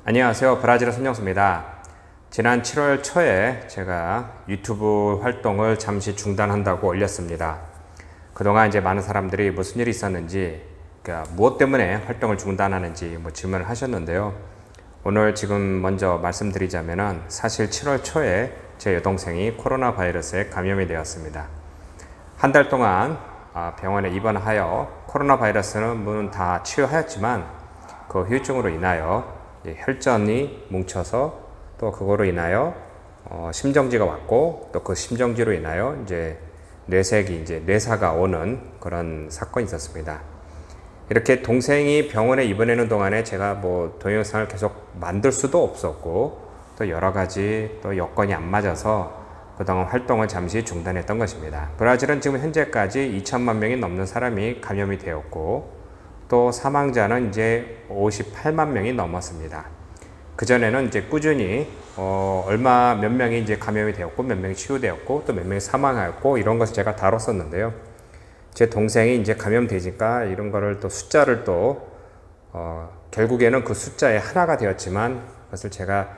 안녕하세요. 브라질의 손영수입니다. 지난 7월 초에 제가 유튜브 활동을 잠시 중단한다고 올렸습니다. 그동안 이제 많은 사람들이 무슨 일이 있었는지, 그러니까 무엇 때문에 활동을 중단하는지 질문을 하셨는데요. 오늘 지금 먼저 말씀드리자면은 사실 7월 초에 제 여동생이 코로나 바이러스에 감염이 되었습니다. 한 달 동안 병원에 입원하여 코로나 바이러스는 물론 다 치유하였지만 그 후유증으로 인하여 혈전이 뭉쳐서 또 그거로 인하여 심정지가 왔고 또 그 심정지로 인하여 이제 뇌사가 오는 그런 사건이 있었습니다. 이렇게 동생이 병원에 입원하는 동안에 제가 동영상을 계속 만들 수도 없었고 또 여러 가지 또 여건이 안 맞아서 그동안 활동을 잠시 중단했던 것입니다. 브라질은 지금 현재까지 2천만 명이 넘는 사람이 감염이 되었고 또 사망자는 이제 58만 명이 넘었습니다. 그전에는 이제 꾸준히 몇 명이 이제 감염이 되었고 몇 명이 치유되었고 또 몇 명이 사망하였고 이런 것을 제가 다뤘었는데요. 제 동생이 이제 감염되니까 이런 거를 또 숫자를 결국에는 그 숫자의 하나가 되었지만 그것을 제가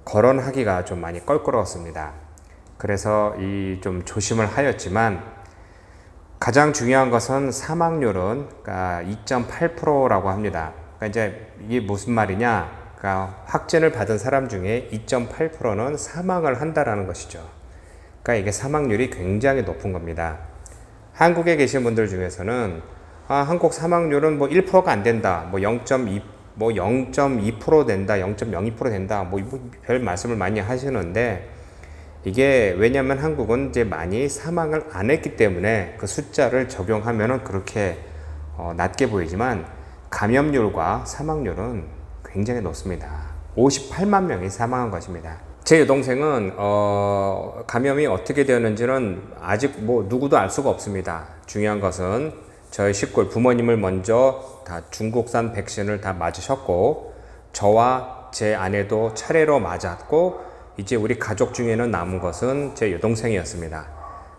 거론하기가 좀 많이 껄끄러웠습니다. 그래서 좀 조심을 하였지만 가장 중요한 것은 사망률은 2.8%라고 합니다. 그러니까 이제 이게 무슨 말이냐? 그러니까 확진을 받은 사람 중에 2.8%는 사망을 한다라는 것이죠. 그러니까 이게 사망률이 굉장히 높은 겁니다. 한국에 계신 분들 중에서는 한국 사망률은 1%가 안 된다, 0.2% 된다, 0.02% 된다, 별 말씀을 많이 하시는데 이게 왜냐면 한국은 이제 많이 사망을 안 했기 때문에 그 숫자를 적용하면은 그렇게 낮게 보이지만 감염률과 사망률은 굉장히 높습니다. 58만 명이 사망한 것입니다. 제 여동생은 감염이 어떻게 되었는지는 아직 누구도 알 수가 없습니다. 중요한 것은 저희 식구 부모님을 먼저 다 중국산 백신을 다 맞으셨고 저와 제 아내도 차례로 맞았고 이제 우리 가족 중에는 남은 것은 제 여동생이었습니다.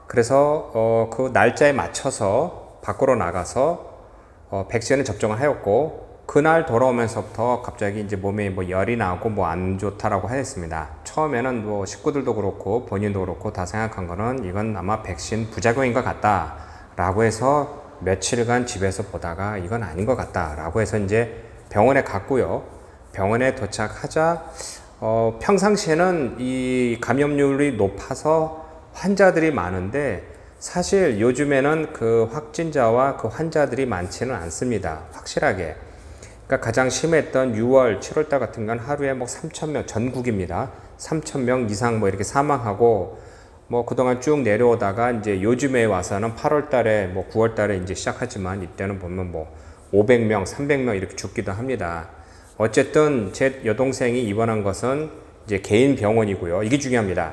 그래서 그 날짜에 맞춰서 밖으로 나가서 백신을 접종을 하였고 그날 돌아오면서부터 갑자기 이제 몸에 열이 나고 안 좋다라고 하였습니다. 처음에는 식구들도 그렇고 본인도 그렇고 다 생각한 거는 이건 아마 백신 부작용인 것 같다 라고 해서 며칠간 집에서 보다가 이건 아닌 것 같다 라고 해서 이제 병원에 갔고요. 병원에 도착하자 평상시에는 이 감염률이 높아서 환자들이 많은데 사실 요즘에는 그 확진자와 그 환자들이 많지는 않습니다. 확실하게. 그러니까 가장 심했던 6월, 7월달 같은 건 하루에 3,000명, 전국입니다. 3,000명 이상 이렇게 사망하고 그동안 쭉 내려오다가 이제 요즘에 와서는 8월달에 9월달에 이제 시작하지만 이때는 보면 500명, 300명 이렇게 죽기도 합니다. 어쨌든 제 여동생이 입원한 것은 이제 개인 병원이고요. 이게 중요합니다.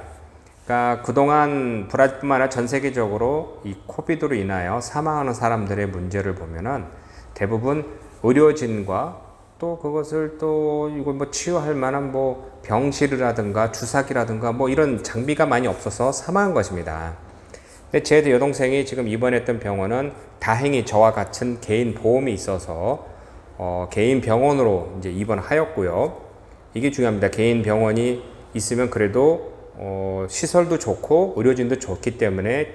그러니까 그동안 브라질뿐만 아니라 전 세계적으로 이 코비드로 인하여 사망하는 사람들의 문제를 보면은 대부분 의료진과 또 그것을 이걸 치유할 만한 병실이라든가 주사기라든가 이런 장비가 많이 없어서 사망한 것입니다. 근데 제 여동생이 지금 입원했던 병원은 다행히 저와 같은 개인 보험이 있어서 개인 병원으로 이제 입원하였고요. 이게 중요합니다. 개인 병원이 있으면 그래도 시설도 좋고 의료진도 좋기 때문에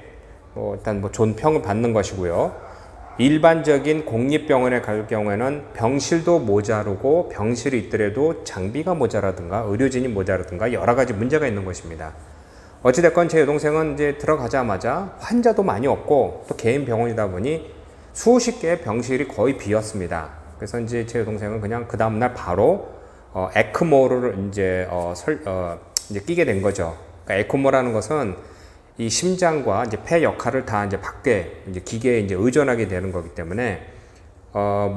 일단 좋은 평을 받는 것이고요. 일반적인 공립병원에 갈 경우에는 병실도 모자르고 병실이 있더라도 장비가 모자라든가 의료진이 모자라든가 여러 가지 문제가 있는 것입니다. 어찌됐건 제 여동생은 이제 들어가자마자 환자도 많이 없고 또 개인 병원이다 보니 수십 개의 병실이 거의 비었습니다. 그래서 이제 제 여동생은 그냥 그 다음날 바로 에크모를 이제 끼게 된 거죠. 그러니까 에크모라는 것은 이 심장과 이제 폐 역할을 다 이제 밖에 이제 기계에 이제 의존하게 되는 거기 때문에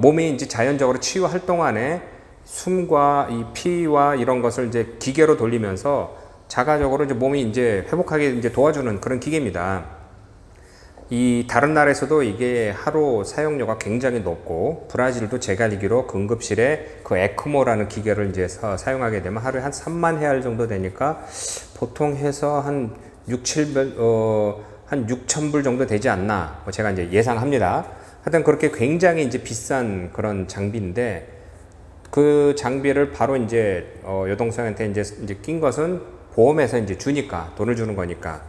몸이 이제 자연적으로 치유할 동안에 숨과 이 피와 이런 것을 이제 기계로 돌리면서 자가적으로 이제 몸이 이제 회복하게 이제 도와주는 그런 기계입니다. 이 다른 나라에서도 이게 하루 사용료가 굉장히 높고 브라질도 제가 알기로 그 응급실에 그 에크모라는 기계를 이제 사용하게 되면 하루에 한 3만 헤알 정도 되니까 보통 해서 한 6,000불 정도 되지 않나 제가 이제 예상합니다. 하여튼 그렇게 굉장히 이제 비싼 그런 장비인데 그 장비를 바로 이제 여동생한테 이제 낀 것은 보험에서 이제 주니까, 돈을 주는 거니까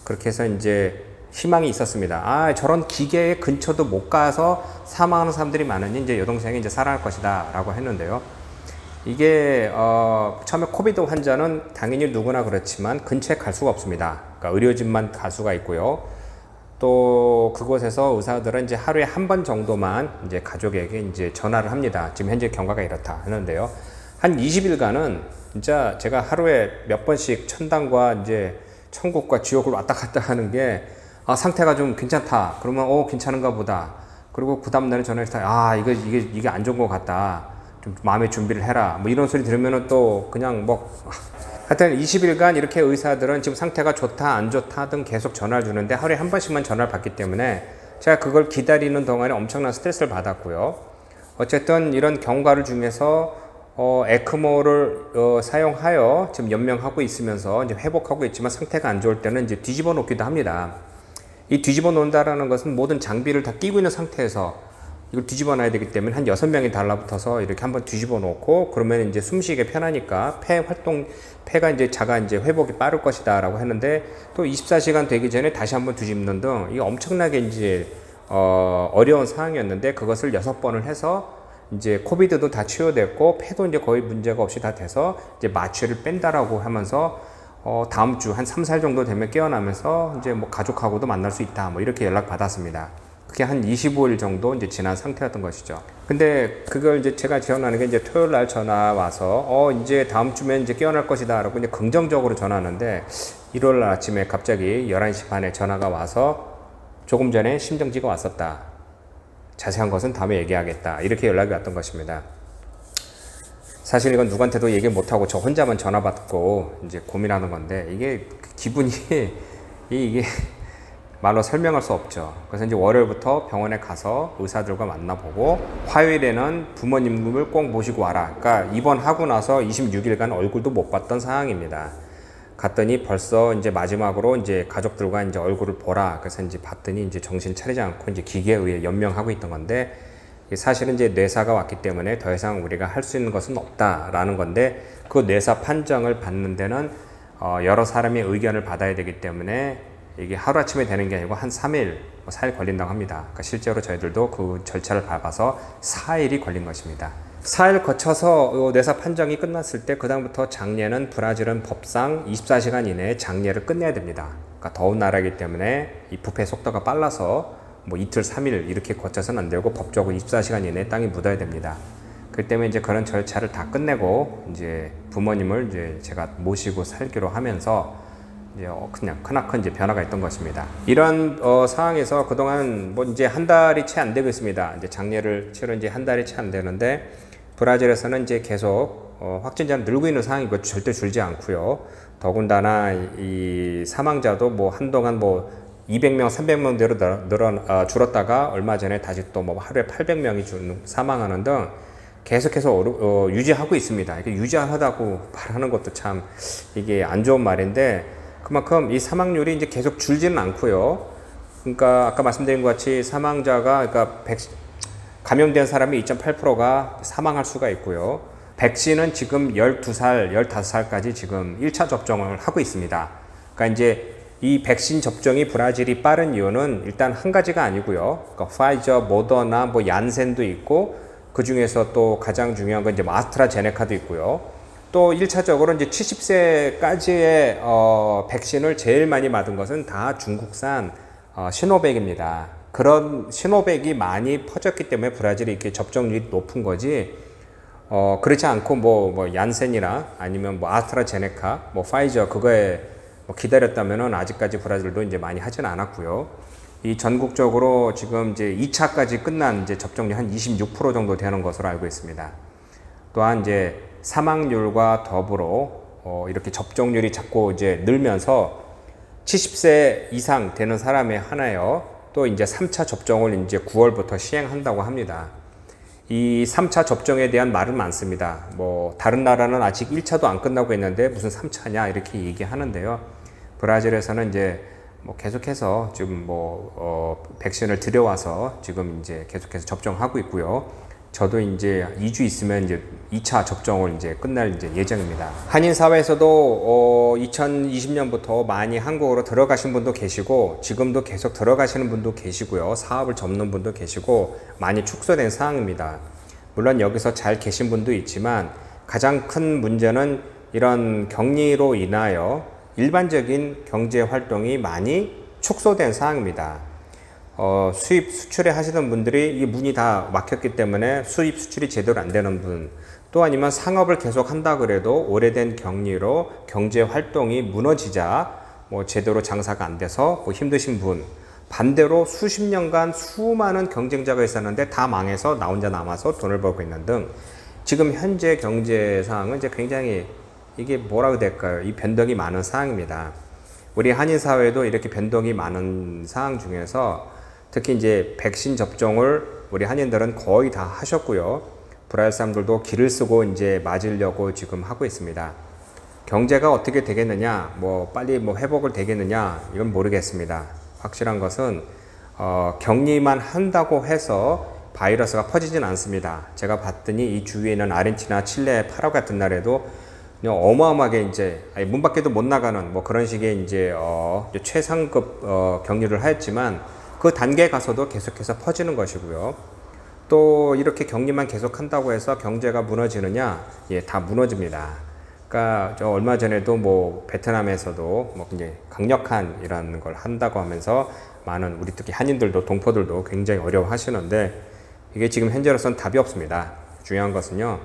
그렇게 해서 이제 희망이 있었습니다. 아, 저런 기계의 근처도 못 가서 사망하는 사람들이 많으니 이제 여동생이 이제 살아날 것이다 라고 했는데요. 이게 처음에 코비드 환자는 당연히 누구나 그렇지만 근처에 갈 수가 없습니다. 그러니까 의료진만 갈 수가 있고요. 또 그곳에서 의사들은 이제 하루에 한 번 정도만 이제 가족에게 이제 전화를 합니다. 지금 현재 경과가 이렇다 하는데요. 한 20일간은 진짜 제가 하루에 몇 번씩 천당과 이제 천국과 지옥을 왔다 갔다 하는 게, 아, 상태가 좀 괜찮다. 그러면 괜찮은가 보다. 그리고 그 다음날에 전화해서 이게 안 좋은 것 같다. 좀 마음의 준비를 해라. 뭐 이런 소리 들으면은 또 그냥 뭐 하여튼 20일간 이렇게 의사들은 지금 상태가 좋다 안 좋다 등 계속 전화를 주는데 하루에 한 번씩만 전화를 받기 때문에 제가 그걸 기다리는 동안에 엄청난 스트레스를 받았고요. 어쨌든 이런 경과를 중에서 에크모를 사용하여 지금 연명하고 있으면서 이제 회복하고 있지만 상태가 안 좋을 때는 이제 뒤집어 놓기도 합니다. 이 뒤집어 놓는다라는 것은 모든 장비를 다 끼고 있는 상태에서 이걸 뒤집어 놔야 되기 때문에 한 6명이 달라붙어서 이렇게 한번 뒤집어 놓고, 그러면 이제 숨쉬기 편하니까 폐가 이제 자가 이제 회복이 빠를 것이다 라고 했는데, 또 24시간 되기 전에 다시 한번 뒤집는 등 이게 엄청나게 이제 어려운 상황이었는데, 그것을 6번을 해서 이제 코비드도 다 치료됐고 폐도 이제 거의 문제가 없이 다 돼서 이제 마취를 뺀다라고 하면서 다음 주 한 3, 4일 정도 되면 깨어나면서 이제 뭐 가족하고도 만날 수 있다 뭐 이렇게 연락 받았습니다. 그게 한 25일 정도 이제 지난 상태였던 것이죠. 근데 그걸 이제 제가 기억나는 게, 이제 토요일 날 전화 와서 이제 다음 주면 이제 깨어날 것이다 라고 이제 긍정적으로 전화하는데, 일요일 날 아침에 갑자기 11시 반에 전화가 와서 조금 전에 심정지가 왔었다. 자세한 것은 다음에 얘기하겠다. 이렇게 연락이 왔던 것입니다. 사실 이건 누구한테도 얘기 못하고 저 혼자만 전화 받고 이제 고민하는 건데, 이게 기분이 이게 말로 설명할 수 없죠. 그래서 이제 월요일부터 병원에 가서 의사들과 만나보고, 화요일에는 부모님을 꼭 모시고 와라. 그러니까 입원하고 나서 26일간 얼굴도 못 봤던 상황입니다. 갔더니 벌써 이제 마지막으로 이제 가족들과 이제 얼굴을 보라. 그래서 이제 봤더니 이제 정신 차리지 않고 이제 기계에 의해 연명하고 있던 건데, 사실은 이제 뇌사가 왔기 때문에 더 이상 우리가 할 수 있는 것은 없다라는 건데, 그 뇌사 판정을 받는 데는 여러 사람의 의견을 받아야 되기 때문에 이게 하루아침에 되는 게 아니고 한 3일, 4일 걸린다고 합니다. 그러니까 실제로 저희들도 그 절차를 밟아서 4일이 걸린 것입니다. 4일 거쳐서 뇌사 판정이 끝났을 때, 그 다음부터 장례는 브라질은 법상 24시간 이내에 장례를 끝내야 됩니다. 그러니까 더운 나라이기 때문에 이 부패 속도가 빨라서 뭐 이틀, 3일 이렇게 거쳐서는 안 되고 법적으로 24시간 이내에 땅에 묻어야 됩니다. 그 때문에 이제 그런 절차를 다 끝내고 이제 부모님을 이제 제가 모시고 살기로 하면서 이제 그냥 크나큰 이제 변화가 있던 것입니다. 이런 상황에서 그동안 뭐 이제 한 달이 채 안 되고 있습니다. 이제 장례를 치른 지 한 달이 채 안 되는데, 브라질에서는 이제 계속 확진자는 늘고 있는 상황이고 절대 줄지 않고요. 더군다나 이 사망자도 뭐 한동안 뭐 200명, 300명대로 줄었다가 얼마 전에 다시 또 뭐 하루에 800명이 사망하는 등 계속해서 유지하고 있습니다. 이게 유지하다고 말하는 것도 참 이게 안 좋은 말인데, 그만큼 이 사망률이 이제 계속 줄지는 않고요. 그러니까 아까 말씀드린 것 같이 사망자가, 그러니까 감염된 사람이 2.8%가 사망할 수가 있고요. 백신은 지금 12살, 15살까지 지금 1차 접종을 하고 있습니다. 그러니까 이제 이 백신 접종이 브라질이 빠른 이유는 일단 한 가지가 아니고요. 그러니까 파이저, 모더나, 뭐 얀센도 있고, 그 중에서 또 가장 중요한 건 이제 아스트라제네카도 있고요. 또 1차적으로 이제 70세까지의 백신을 제일 많이 맞은 것은 다 중국산 시노백입니다. 그런 시노백이 많이 퍼졌기 때문에 브라질이 이렇게 접종률이 높은 거지, 그렇지 않고 뭐 얀센이나 아니면 뭐 아스트라제네카, 뭐 파이저 그거에 뭐 기다렸다면은 아직까지 브라질도 이제 많이 하진 않았고요. 이 전국적으로 지금 이제 2차까지 끝난 이제 접종률 한 26% 정도 되는 것으로 알고 있습니다. 또한 이제 사망률과 더불어 이렇게 접종률이 자꾸 이제 늘면서 70세 이상 되는 사람에 한하여 또 이제 3차 접종을 이제 9월부터 시행한다고 합니다. 이 3차 접종에 대한 말은 많습니다. 뭐 다른 나라는 아직 1차도 안 끝나고 있는데 무슨 3차냐 이렇게 얘기하는데요. 브라질에서는 이제 뭐 계속해서 지금 백신을 들여와서 지금 이제 계속해서 접종하고 있고요. 저도 이제 2주 있으면 이제 2차 접종을 이제 끝날 이제 예정입니다. 한인 사회에서도 2020년부터 많이 한국으로 들어가신 분도 계시고 지금도 계속 들어가시는 분도 계시고요. 사업을 접는 분도 계시고 많이 축소된 상황입니다. 물론 여기서 잘 계신 분도 있지만 가장 큰 문제는 이런 격리로 인하여 일반적인 경제 활동이 많이 축소된 상황입니다. 수입 수출에 하시던 분들이 이 문이 다 막혔기 때문에 수입 수출이 제대로 안 되는 분, 또 아니면 상업을 계속 한다 그래도 오래된 격리로 경제 활동이 무너지자 뭐 제대로 장사가 안 돼서 뭐 힘드신 분, 반대로 수십 년간 수많은 경쟁자가 있었는데 다 망해서 나 혼자 남아서 돈을 벌고 있는 등 지금 현재 경제 상황은 이제 굉장히 이게 뭐라고 될까요? 이 변동이 많은 상황입니다. 우리 한인 사회도 이렇게 변동이 많은 상황 중에서 특히 이제 백신 접종을 우리 한인들은 거의 다 하셨고요. 브라질 사람들도 기를 쓰고 이제 맞으려고 지금 하고 있습니다. 경제가 어떻게 되겠느냐, 뭐 빨리 뭐 회복을 되겠느냐, 이건 모르겠습니다. 확실한 것은 격리만 한다고 해서 바이러스가 퍼지진 않습니다. 제가 봤더니 이 주위에는 아르헨티나, 칠레, 파라과이 같은 나라에도 그냥 어마어마하게 이제 문 밖에도 못 나가는 뭐 그런 식의 이제 최상급 격리를 하였지만 그 단계에 가서도 계속해서 퍼지는 것이고요. 또 이렇게 격리만 계속 한다고 해서 경제가 무너지느냐? 예, 다 무너집니다. 그러니까 저 얼마 전에도 뭐 베트남에서도 뭐 이제 강력한 이런 걸 한다고 하면서 많은 우리 특히 한인들도 동포들도 굉장히 어려워하시는데 이게 지금 현재로서는 답이 없습니다. 중요한 것은요.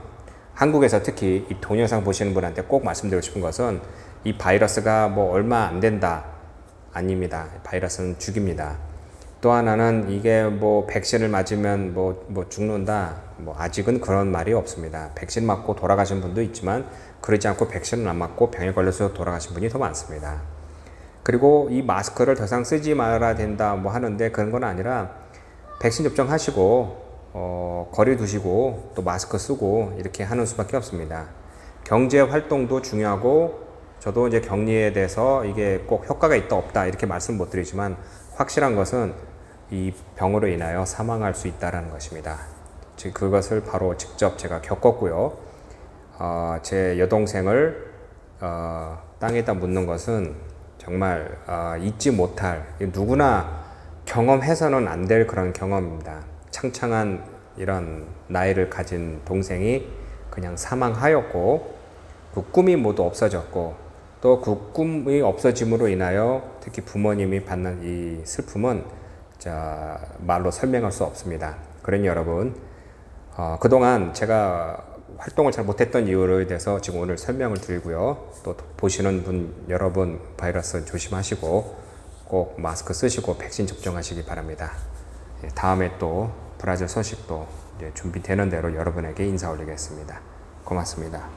한국에서 특히 이 동영상 보시는 분한테 꼭 말씀드리고 싶은 것은 이 바이러스가 뭐 얼마 안 된다. 아닙니다. 바이러스는 죽입니다. 또 하나는 이게 뭐 백신을 맞으면 뭐 죽는다. 뭐 아직은 그런 말이 없습니다. 백신 맞고 돌아가신 분도 있지만 그러지 않고 백신을 안 맞고 병에 걸려서 돌아가신 분이 더 많습니다. 그리고 이 마스크를 더 이상 쓰지 말아야 된다 뭐 하는데 그런 건 아니라 백신 접종하시고 거리 두시고 또 마스크 쓰고 이렇게 하는 수밖에 없습니다. 경제 활동도 중요하고 저도 이제 격리에 대해서 이게 꼭 효과가 있다 없다 이렇게 말씀 못 드리지만 확실한 것은 이 병으로 인하여 사망할 수 있다는 것입니다. 즉 그것을 바로 직접 제가 겪었고요. 제 여동생을 땅에다 묻는 것은 정말 잊지 못할 누구나 경험해서는 안 될 그런 경험입니다. 창창한 이런 나이를 가진 동생이 그냥 사망하였고 그 꿈이 모두 없어졌고 또 그 꿈이 없어짐으로 인하여 특히 부모님이 받는 이 슬픔은 말로 설명할 수 없습니다. 그러니 여러분 그동안 제가 활동을 잘 못했던 이유에 대해서 지금 오늘 설명을 드리고요. 또 보시는 분 여러분 바이러스 조심하시고 꼭 마스크 쓰시고 백신 접종하시기 바랍니다. 다음에 또 브라질 소식도 준비되는 대로 여러분에게 인사 올리겠습니다. 고맙습니다.